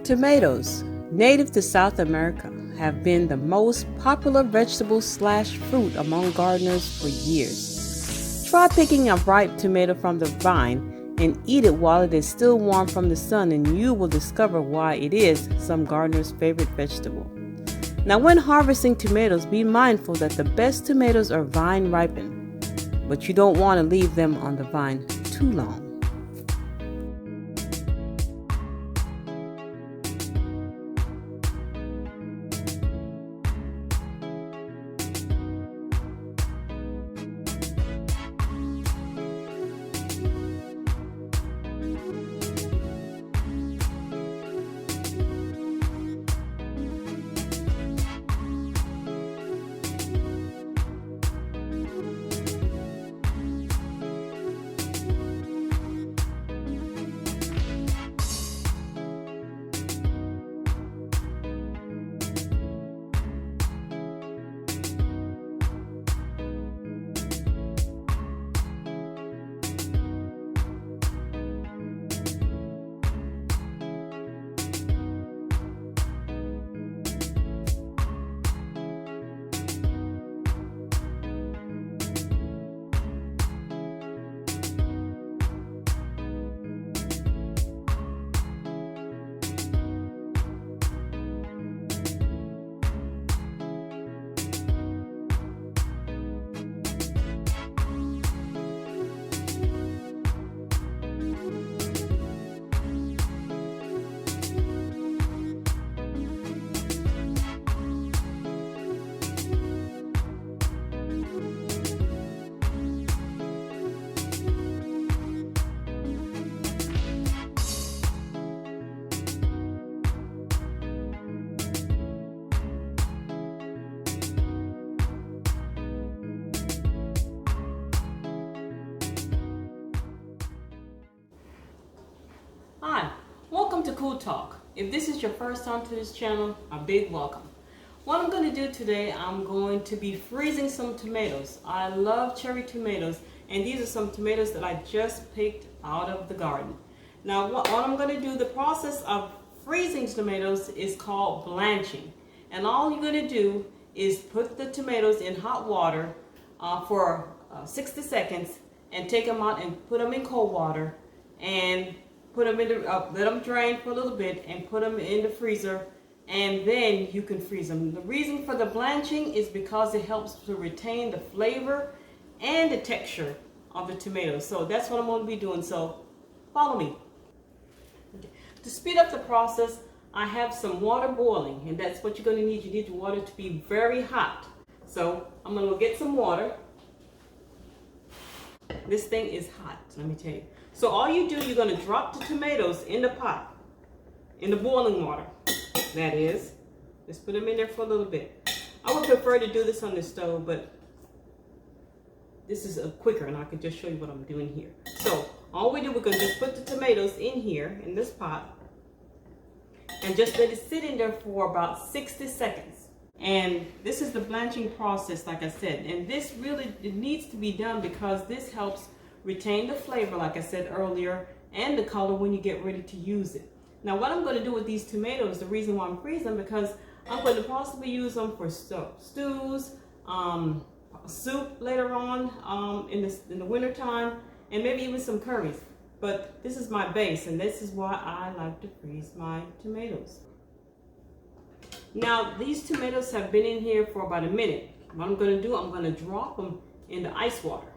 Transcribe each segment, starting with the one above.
Tomatoes, native to South America, have been the most popular vegetable/fruit among gardeners for years. Try picking a ripe tomato from the vine and eat it while it is still warm from the sun, and you will discover why it is some gardeners' favorite vegetable. Now, when harvesting tomatoes, be mindful that the best tomatoes are vine ripened, but you don't want to leave them on the vine too long. Hi, welcome to Cool Talk. If this is your first time to this channel, a big welcome. What I'm going to do today, I'm going to be freezing some tomatoes. I love cherry tomatoes, and these are some tomatoes that I just picked out of the garden. Now what I'm going to do, the process of freezing tomatoes is called blanching. And all you're going to do is put the tomatoes in hot water for 60 seconds and take them out and put them in cold water and put them in the, let them drain for a little bit and put them in the freezer, and then you can freeze them. The reason for the blanching is because it helps to retain the flavor and the texture of the tomatoes. So that's what I'm going to be doing, so follow me. Okay. To speed up the process, I have some water boiling, and that's what you're going to need. You need the water to be very hot. So I'm going to go get some water. This thing is hot, let me tell you. So all you do, you're going to drop the tomatoes in the pot, in the boiling water, that is. Just put them in there for a little bit. I would prefer to do this on the stove, but this is quicker, and I can just show you what I'm doing here. So all we do, we're going to just put the tomatoes in here, in this pot, and just let it sit in there for about 60 seconds. And this is the blanching process, like I said. And this really, it needs to be done because this helps retain the flavor, like I said earlier, and the color when you get ready to use it. Now what I'm going to do with these tomatoes, the reason why I'm freezing them, because I'm going to possibly use them for stews, soup later on in the winter time, and maybe even some curries. But this is my base, and this is why I like to freeze my tomatoes. Now these tomatoes have been in here for about a minute. What I'm going to do, I'm going to drop them in the ice water.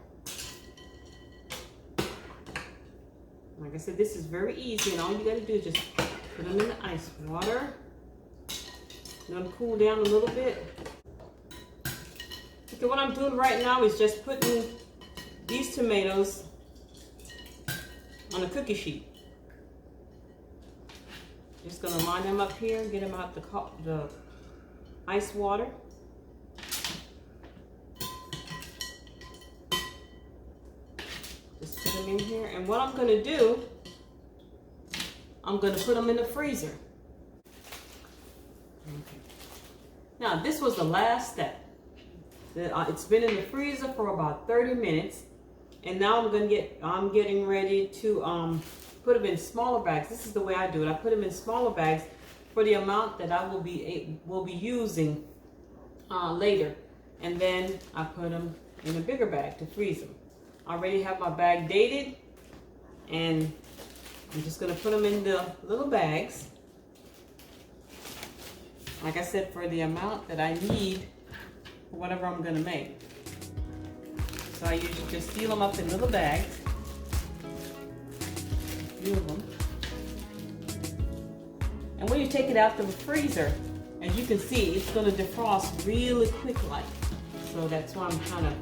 Like I said, this is very easy, and all you got to do is just put them in the ice water. Let them cool down a little bit. Okay, what I'm doing right now is just putting these tomatoes on a cookie sheet. Just going to line them up here, get them out the ice water. Just put them in here, and what I'm going to do, I'm going to put them in the freezer. Okay. Now this was the last step. It's been in the freezer for about 30 minutes, and now I'm getting ready to put them in smaller bags. This is the way I do it. I put them in smaller bags for the amount that I will be using later. And then I put them in a bigger bag to freeze them. I already have my bag dated, and I'm just gonna put them in the little bags. Like I said, for the amount that I need for whatever I'm gonna make. So I usually just seal them up in little bags. A few of them. And when you take it out of the freezer, as you can see, it's gonna defrost really quick like. So that's why I'm kind of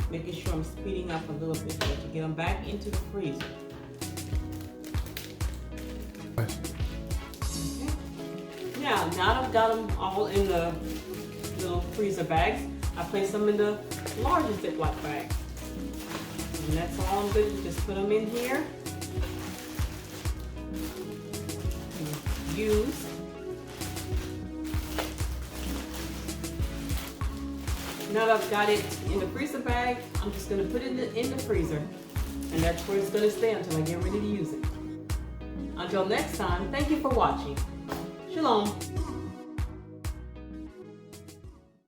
making sure I'm speeding up a little bit to get them back into the freezer. Okay. Now that I've got them all in the little freezer bags, I place them in the larger Ziploc bag. And that's all I'm going to just put them in here. And use. Now that I've got it in the freezer bag, I'm just going to put it in the freezer. And that's where it's going to stay until I get ready to use it. Until next time, thank you for watching. Shalom.